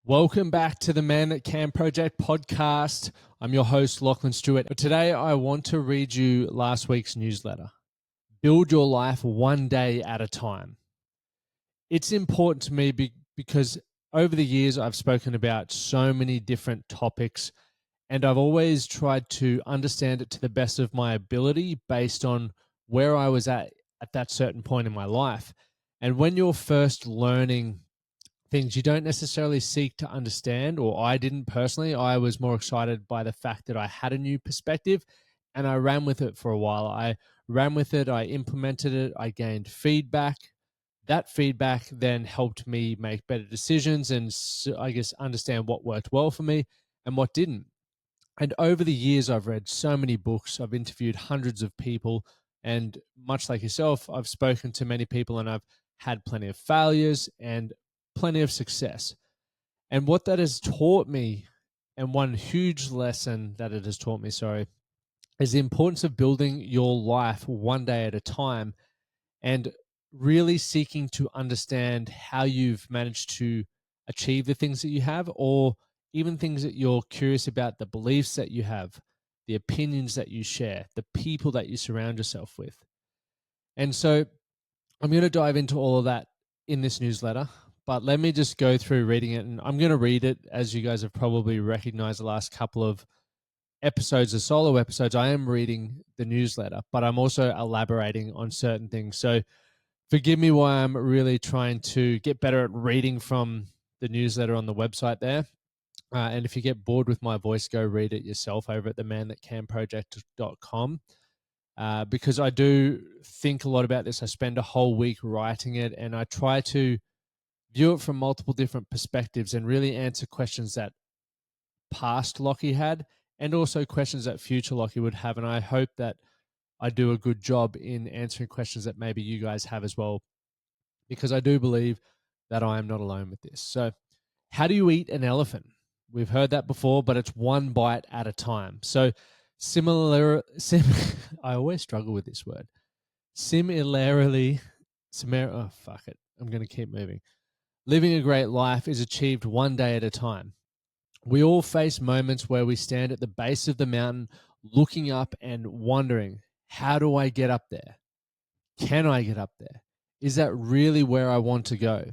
Welcome back to the Man That Can Project podcast. I'm your host, Lachlan Stuart. Today, I want to read you last week's newsletter. Build your life one day at a time. It's important to me because over the years, I've spoken about so many different topics, and I've always tried to understand it to the best of my ability based on where I was at that certain point in my life. And when you're first learning things, you don't necessarily seek to understand, or I didn't personally. I was more excited by the fact that I had a new perspective and I ran with it for a while. I ran with it, I implemented it, I gained feedback. That feedback then helped me make better decisions and I guess understand what worked well for me and what didn't. And over the years, I've read so many books, I've interviewed hundreds of people, and much like yourself, I've spoken to many people and I've had plenty of failures and plenty of success. And what that has taught me, and one huge lesson that it has taught me, is the importance of building your life one day at a time and really seeking to understand how you've managed to achieve the things that you have, or even things that you're curious about, the beliefs that you have, the opinions that you share, the people that you surround yourself with. And so I'm going to dive into all of that in this newsletter, but let me just go through reading it. And I'm going to read it, as you guys have probably recognized the last couple of episodes, the solo episodes. I am reading the newsletter, but I'm also elaborating on certain things. So forgive me why I'm really trying to get better at reading from the newsletter on the website there. And if you get bored with my voice, go read it yourself over at themanthatcanproject.com. Because I do think a lot about this. I spend a whole week writing it, and I try to view it from multiple different perspectives and really answer questions that past Lockie had and also questions that future Lockie would have. And I hope that I do a good job in answering questions that maybe you guys have as well, because I do believe that I am not alone with this. So, how do you eat an elephant? We've heard that before, but it's one bite at a time. So, I always struggle with this word. Similarly, oh, fuck it. I'm going to keep moving. Living a great life is achieved one day at a time. We all face moments where we stand at the base of the mountain, looking up and wondering, how do I get up there? Can I get up there? Is that really where I want to go?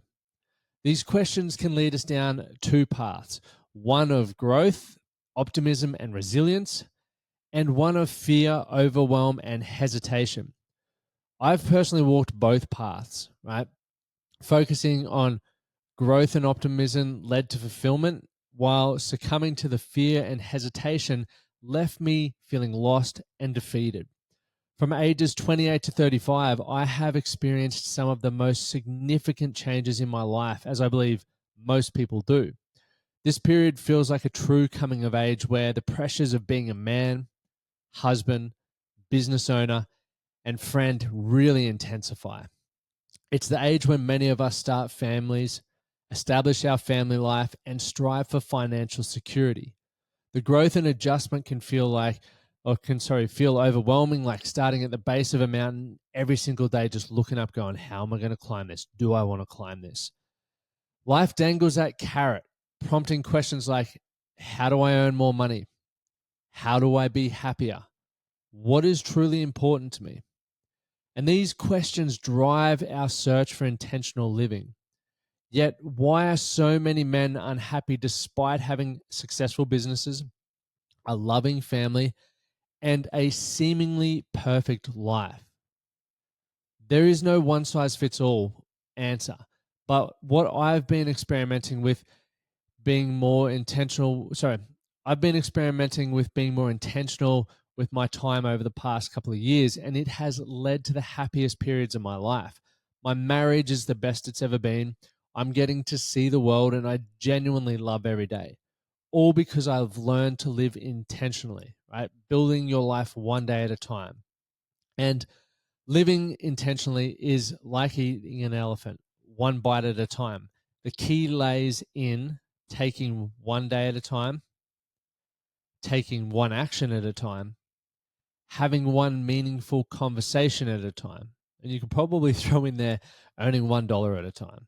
These questions can lead us down two paths, one of growth, optimism, and resilience, and one of fear, overwhelm, and hesitation. I've personally walked both paths, right? Focusing on growth and optimism led to fulfillment, while succumbing to the fear and hesitation left me feeling lost and defeated. From ages 28 to 35, I have experienced some of the most significant changes in my life, as I believe most people do. This period feels like a true coming of age where the pressures of being a man, husband, business owner, and friend really intensify. It's the age when many of us start families, establish our family life, and strive for financial security. The growth and adjustment can feel overwhelming, like starting at the base of a mountain every single day, just looking up, going, how am I going to climb this? Do I want to climb this? Life dangles that carrot, prompting questions like, how do I earn more money? How do I be happier? What is truly important to me? And these questions drive our search for intentional living. Yet, why are so many men unhappy despite having successful businesses, a loving family, and a seemingly perfect life? There is no one size fits all answer. But what I've been experimenting with being more intentional, I've been experimenting with being more intentional with my time over the past couple of years, and it has led to the happiest periods of my life. My marriage is the best it's ever been. I'm getting to see the world, and I genuinely love every day, all because I've learned to live intentionally, right? Building your life one day at a time. And living intentionally is like eating an elephant, one bite at a time. The key lays in taking one day at a time, taking one action at a time, having one meaningful conversation at a time. And you can probably throw in there earning $1 at a time.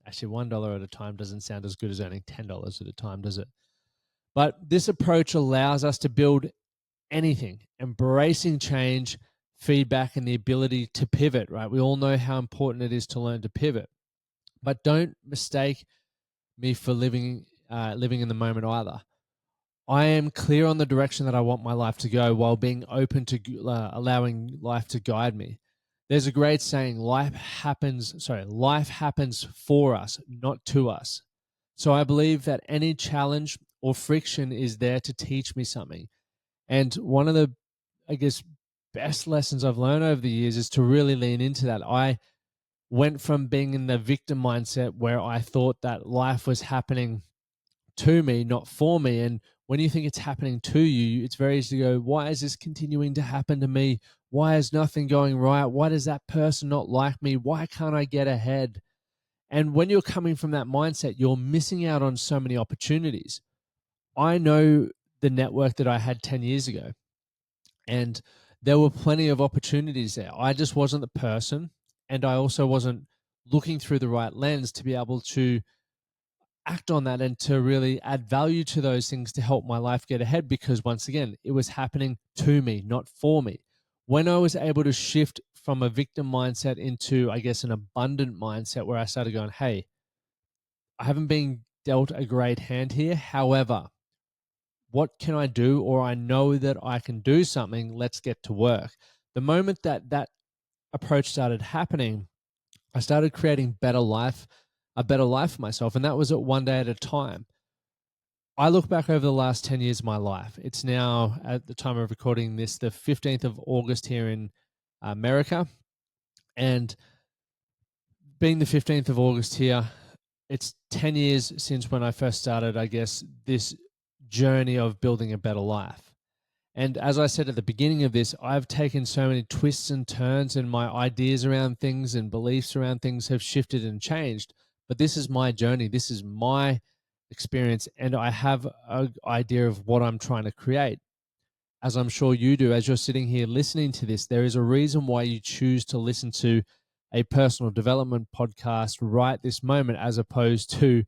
Actually, $1 at a time doesn't sound as good as earning $10 at a time, does it? But this approach allows us to build anything, embracing change, feedback, and the ability to pivot, right? We all know how important it is to learn to pivot. But don't mistake me for living in the moment either. I am clear on the direction that I want my life to go while being open to allowing life to guide me. There's a great saying, life happens for us, not to us. So I believe that any challenge or friction is there to teach me something. And one of the, I guess, best lessons I've learned over the years is to really lean into that. I went from being in the victim mindset where I thought that life was happening to me, not for me. And when you think it's happening to you, it's very easy to go, why is this continuing to happen to me? Why is nothing going right? Why does that person not like me? Why can't I get ahead? And when you're coming from that mindset, you're missing out on so many opportunities. I know the network that I had 10 years ago, and there were plenty of opportunities there. I just wasn't the person, and I also wasn't looking through the right lens to be able to act on that and to really add value to those things to help my life get ahead, because once again, it was happening to me, not for me. When I was able to shift from a victim mindset into, I guess, an abundant mindset where I started going, hey, I haven't been dealt a great hand here. However, what can I do? Or I know that I can do something. Let's get to work. The moment that that approach started happening, I started creating a better life for myself. And that was at one day at a time. I look back over the last 10 years of my life. It's now, at the time of recording this, the 15th of August here in America. And being the 15th of August here, it's 10 years since when I first started, I guess, this journey of building a better life. And as I said at the beginning of this, I've taken so many twists and turns, and my ideas around things and beliefs around things have shifted and changed. But this is my journey. This is my experience. And I have an idea of what I'm trying to create. As I'm sure you do, as you're sitting here listening to this, there is a reason why you choose to listen to a personal development podcast right this moment, as opposed to,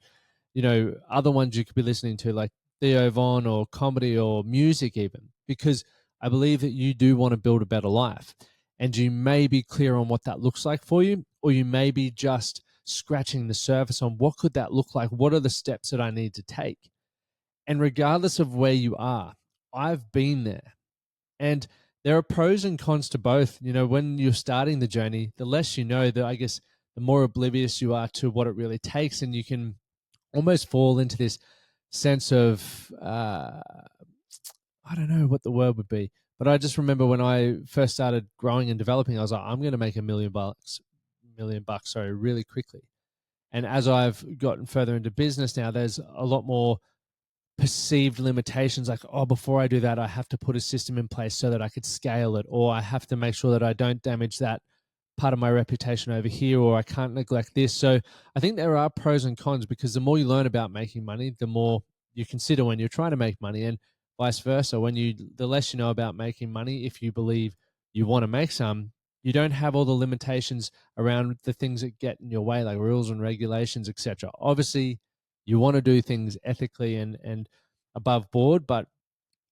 other ones you could be listening to, like Theo Von or comedy or music even, because I believe that you do want to build a better life, and you may be clear on what that looks like for you, or you may be just scratching the surface on what could that look like? What are the steps that I need to take? And regardless of where you are, I've been there, and there are pros and cons to both. When you're starting the journey, the less you know, I guess, the more oblivious you are to what it really takes, and you can almost fall into this sense of I don't know what the word would be, but I just remember when I first started growing and developing, I was like, I'm going to make $1 million, sorry, really quickly. And as I've gotten further into business now, there's a lot more perceived limitations, like, oh, before I do that, I have to put a system in place so that I could scale it, or I have to make sure that I don't damage that part of my reputation over here, or I can't neglect this. So I think there are pros and cons, because the more you learn about making money, the more you consider when you're trying to make money, and vice versa. The less you know about making money, if you believe you want to make some, you don't have all the limitations around the things that get in your way, like rules and regulations, etc. Obviously, you want to do things ethically and above board, but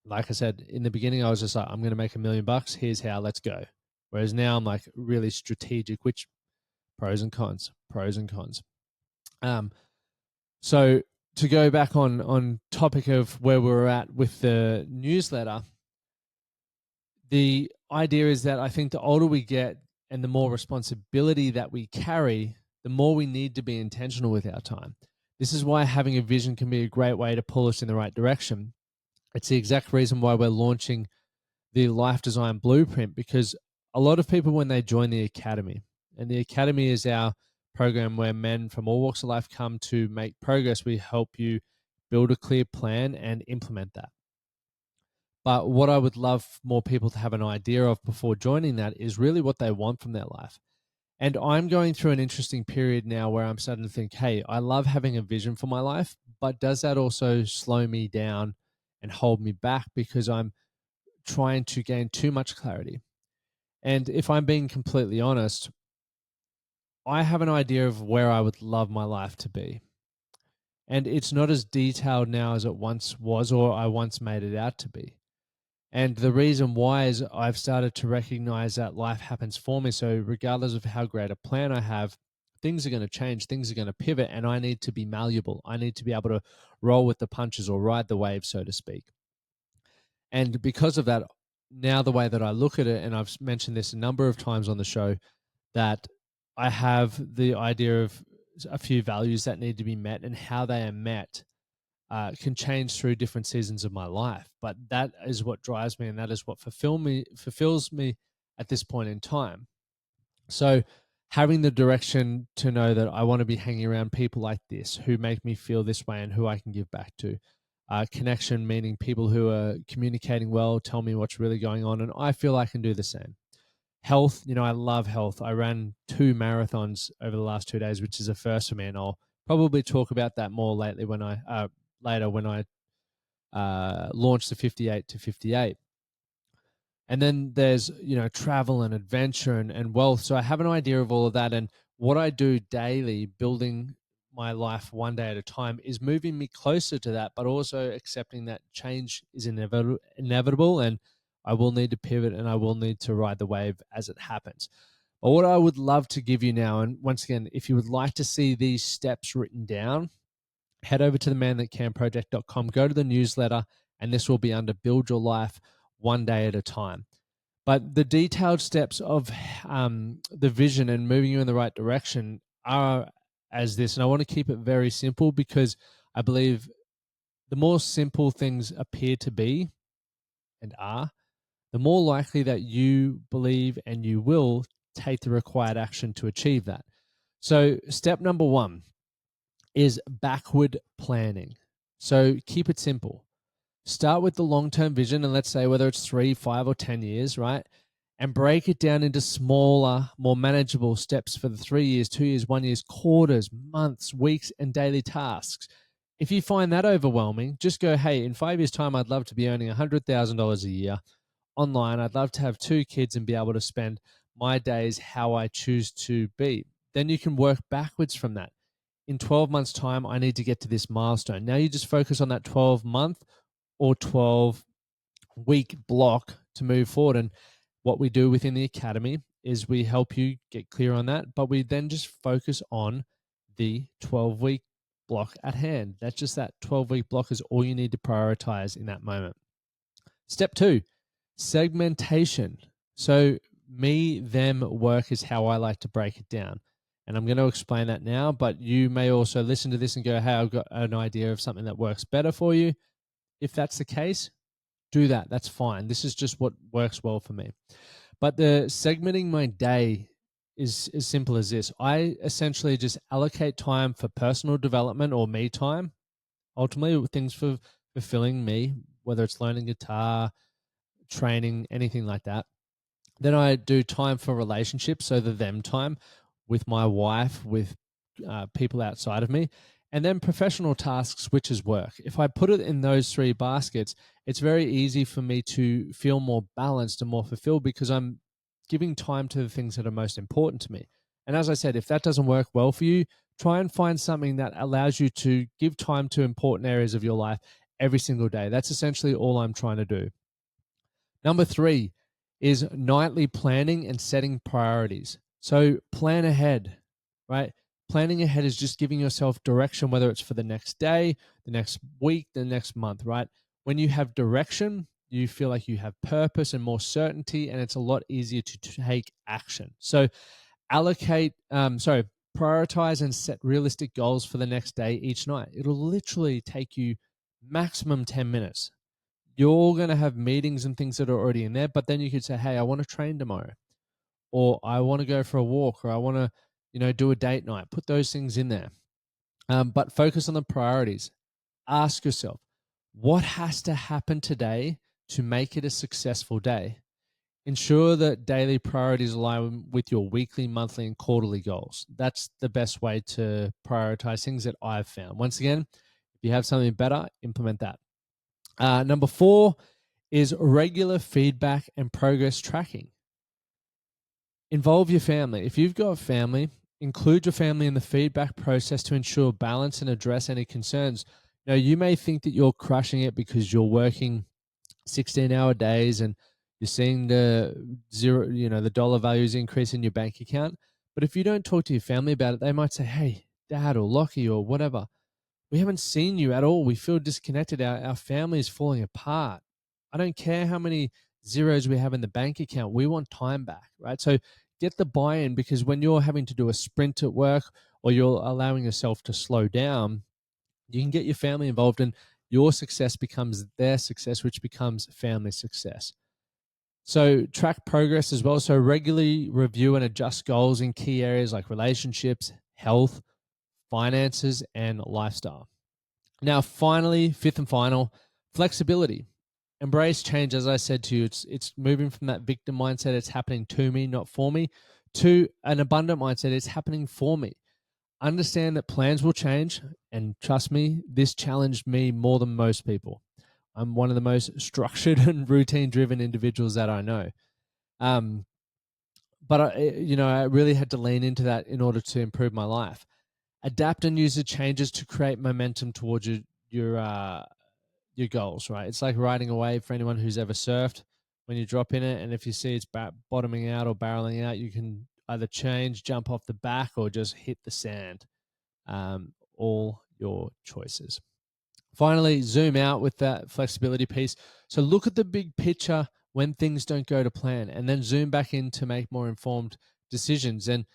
like I said in the beginning, I was just like, I'm going to make $1 million. Here's how. Let's go. Whereas now I'm like really strategic, which pros and cons, pros and cons. So to go back on topic of where we were at with the newsletter, the idea is that I think the older we get and the more responsibility that we carry, the more we need to be intentional with our time. This is why having a vision can be a great way to pull us in the right direction. It's the exact reason why we're launching the Life Design Blueprint, because a lot of people, when they join the Academy, and the Academy is our program where men from all walks of life come to make progress, we help you build a clear plan and implement that. But what I would love more people to have an idea of before joining that is really what they want from their life. And I'm going through an interesting period now where I'm starting to think, hey, I love having a vision for my life, but does that also slow me down and hold me back because I'm trying to gain too much clarity? And if I'm being completely honest, I have an idea of where I would love my life to be. And it's not as detailed now as it once was or I once made it out to be. And the reason why is I've started to recognize that life happens for me. So, regardless of how great a plan I have, things are going to change, things are going to pivot, and I need to be malleable. I need to be able to roll with the punches or ride the wave, so to speak. And because of that, now the way that I look at it, and I've mentioned this a number of times on the show, that I have the idea of a few values that need to be met and how they are met can change through different seasons of my life. But that is what drives me, and that is what fulfills me at this point in time. So having the direction to know that I want to be hanging around people like this who make me feel this way and who I can give back to. Connection, meaning people who are communicating well, tell me what's really going on, and I feel I can do the same. Health, I love health. I ran 2 marathons over the last 2 days, which is a first for me, and I'll probably talk about that more later when I launch the 58 to 58. And then there's, travel and adventure and wealth. So I have an idea of all of that. And what I do daily, building my life one day at a time, is moving me closer to that, but also accepting that change is inevitable and I will need to pivot and I will need to ride the wave as it happens. But what I would love to give you now, and once again, if you would like to see these steps written down, head over to themanthatcanproject.com, go to the newsletter, and this will be under Build Your Life One Day at a Time. But the detailed steps of the vision and moving you in the right direction are as this. And I want to keep it very simple because I believe the more simple things appear to be and are, the more likely that you believe and you will take the required action to achieve that. So step number 1 is backward planning. So keep it simple. Start with the long-term vision, and let's say whether it's 3, 5, or 10 years, right? And break it down into smaller, more manageable steps for the 3 years, 2 years, 1 year, quarters, months, weeks, and daily tasks. If you find that overwhelming, just go, hey, in 5 years' time, I'd love to be earning $100,000 a year online. I'd love to have 2 kids and be able to spend my days how I choose to be. Then you can work backwards from that. In 12 months' time, I need to get to this milestone. Now you just focus on that 12-month or 12-week block to move forward. And what we do within the academy is we help you get clear on that, but we then just focus on the 12-week block at hand. That's just that 12-week block is all you need to prioritize in that moment. Step 2, segmentation. So me, them, work is how I like to break it down. And I'm going to explain that now, but you may also listen to this and go, hey, I've got an idea of something that works better for you. If that's the case, do that. That's fine. This is just what works well for me. But the segmenting my day is as simple as this. I essentially just allocate time for personal development or me time, ultimately things for fulfilling me, whether it's learning guitar, training, anything like that. Then I do time for relationships, so the them time with my wife, with people outside of me, and then professional tasks, which is work. If I put it in those 3 baskets, it's very easy for me to feel more balanced and more fulfilled because I'm giving time to the things that are most important to me. And as I said, if that doesn't work well for you, try and find something that allows you to give time to important areas of your life every single day. That's essentially all I'm trying to do. Number 3 is nightly planning and setting priorities. So plan ahead, right? Planning ahead is just giving yourself direction, whether it's for the next day, the next week, the next month, right? When you have direction, you feel like you have purpose and more certainty, and it's a lot easier to take action. So prioritize and set realistic goals for the next day each night. It'll literally take you maximum 10 minutes. You're going to have meetings and things that are already in there, but then you could say, hey, I want to train tomorrow, or I want to go for a walk, or I want to, do a date night. Put those things in there. But focus on the priorities. Ask yourself, what has to happen today to make it a successful day? Ensure that daily priorities align with your weekly, monthly, and quarterly goals. That's the best way to prioritize things that I've found. Once again, if you have something better, implement that. Number 4 is regular feedback and progress tracking. Involve your family. If you've got family, Include your family in the feedback process to ensure balance and address any concerns. Now, you may think that you're crushing it because you're working 16-hour days and you're seeing the dollar values increase in your bank account. But if you don't talk to your family about it, they might say, hey, dad or Lockie or whatever, we haven't seen you at all. We feel disconnected. Our family is falling apart. I don't care how many zeros we have in the bank account. We want time back, right? So get the buy-in, because when you're having to do a sprint at work or you're allowing yourself to slow down, you can get your family involved and your success becomes their success, which becomes family success. So track progress as well. So regularly review and adjust goals in key areas like relationships, health, finances, and lifestyle. Now, finally, fifth and final, flexibility. Embrace change. As I said to you, it's moving from that victim mindset, it's happening to me, not for me, to an abundant mindset, it's happening for me. Understand that plans will change, and trust me, this challenged me more than most people. I'm one of the most structured and routine-driven individuals that I know. But I really had to lean into that in order to improve my life. Adapt and use the changes to create momentum towards your goals, right? It's like riding a wave for anyone who's ever surfed. When you drop in it, and if you see it's bottoming out or barreling out, you can either change, jump off the back, or just hit the sand. All your choices. Finally, zoom out with that flexibility piece. So look at the big picture when things don't go to plan, and then zoom back in to make more informed decisions. And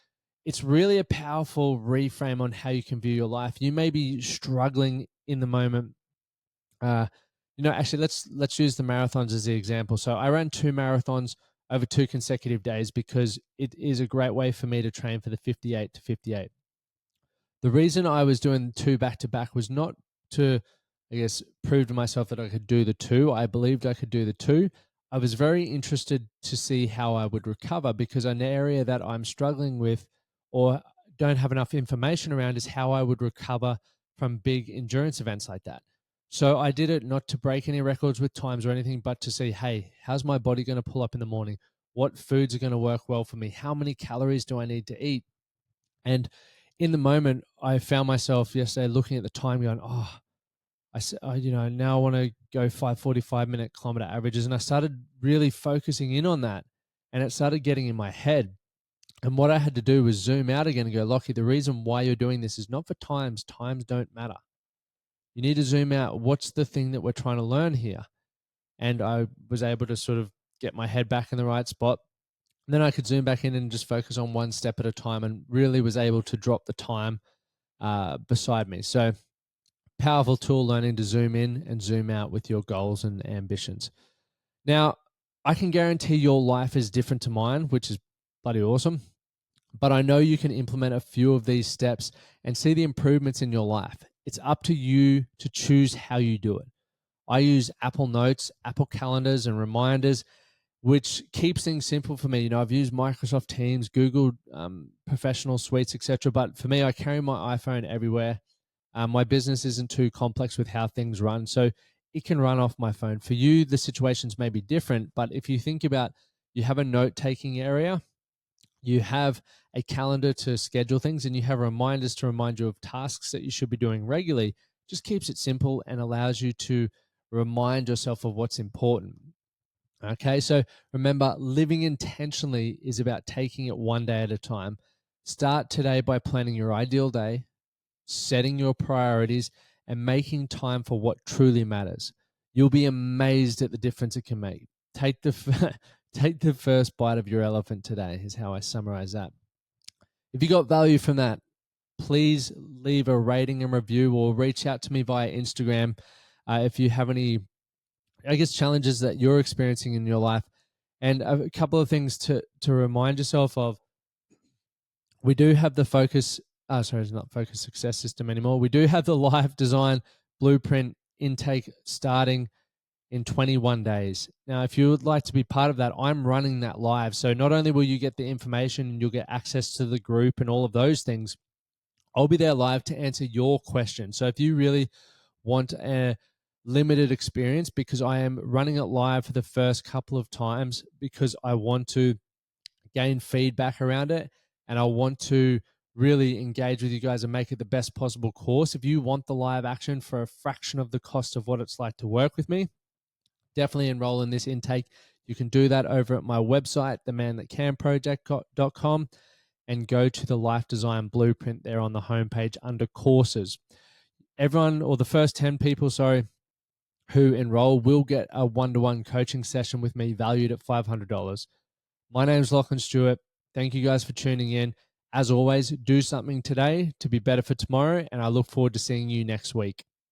it's really a powerful reframe on how you can view your life. You may be struggling in the moment. Actually, let's use the marathons as the example. So I ran 2 marathons over 2 consecutive days because it is a great way for me to train for the 58 to 58. The reason I was doing 2 back to back was not to, I guess, prove to myself that I could do the 2. I believed I could do the 2. I was very interested to see how I would recover, because an area that I'm struggling with or don't have enough information around is how I would recover from big endurance events like that. So I did it not to break any records with times or anything, but to see, hey, how's my body going to pull up in the morning? What foods are going to work well for me? How many calories do I need to eat? And in the moment, I found myself yesterday looking at the time going, now I want to go 5:45-minute kilometer averages. And I started really focusing in on that, and it started getting in my head. And what I had to do was zoom out again and go, Lockie, the reason why you're doing this is not for times. Times don't matter. You need to zoom out. What's the thing that we're trying to learn here? And I was able to sort of get my head back in the right spot. And then I could zoom back in and just focus on one step at a time, and really was able to drop the time beside me. So powerful tool, learning to zoom in and zoom out with your goals and ambitions. Now, I can guarantee your life is different to mine, which is bloody awesome. But I know you can implement a few of these steps and see the improvements in your life. It's up to you to choose how you do it. I use Apple Notes, Apple Calendars, and reminders, which keeps things simple for me. I've used Microsoft Teams, Google professional suites, etc. But for me, I carry my iPhone everywhere. My business isn't too complex with how things run, so it can run off my phone. For you, the situations may be different, but if you think about, you have a note-taking area, you have a calendar to schedule things, and you have reminders to remind you of tasks that you should be doing regularly, just keeps it simple and allows you to remind yourself of what's important. Okay, so remember, living intentionally is about taking it one day at a time. Start today by planning your ideal day, setting your priorities, and making time for what truly matters. You'll be amazed at the difference it can make. Take the first bite of your elephant today, is how I summarize that. If you got value from that, please leave a rating and review, or reach out to me via Instagram if you have any, I guess, challenges that you're experiencing in your life. And a couple of things to remind yourself of. We do have the it's not Focus Success System anymore. We do have the Life Design Blueprint intake starting in 21 days. Now, if you would like to be part of that, I'm running that live. So not only will you get the information and you'll get access to the group and all of those things, I'll be there live to answer your questions. So if you really want a limited experience, because I am running it live for the first couple of times, because I want to gain feedback around it, and I want to really engage with you guys and make it the best possible course. If you want the live action for a fraction of the cost of what it's like to work with me, definitely enroll in this intake. You can do that over at my website, themanthatcanproject.com, and go to the Life Design Blueprint there on the homepage under courses. Everyone, or the first 10 people, who enroll will get a one-to-one coaching session with me valued at $500. My name is Lachlan Stuart. Thank you guys for tuning in. As always, do something today to be better for tomorrow, and I look forward to seeing you next week.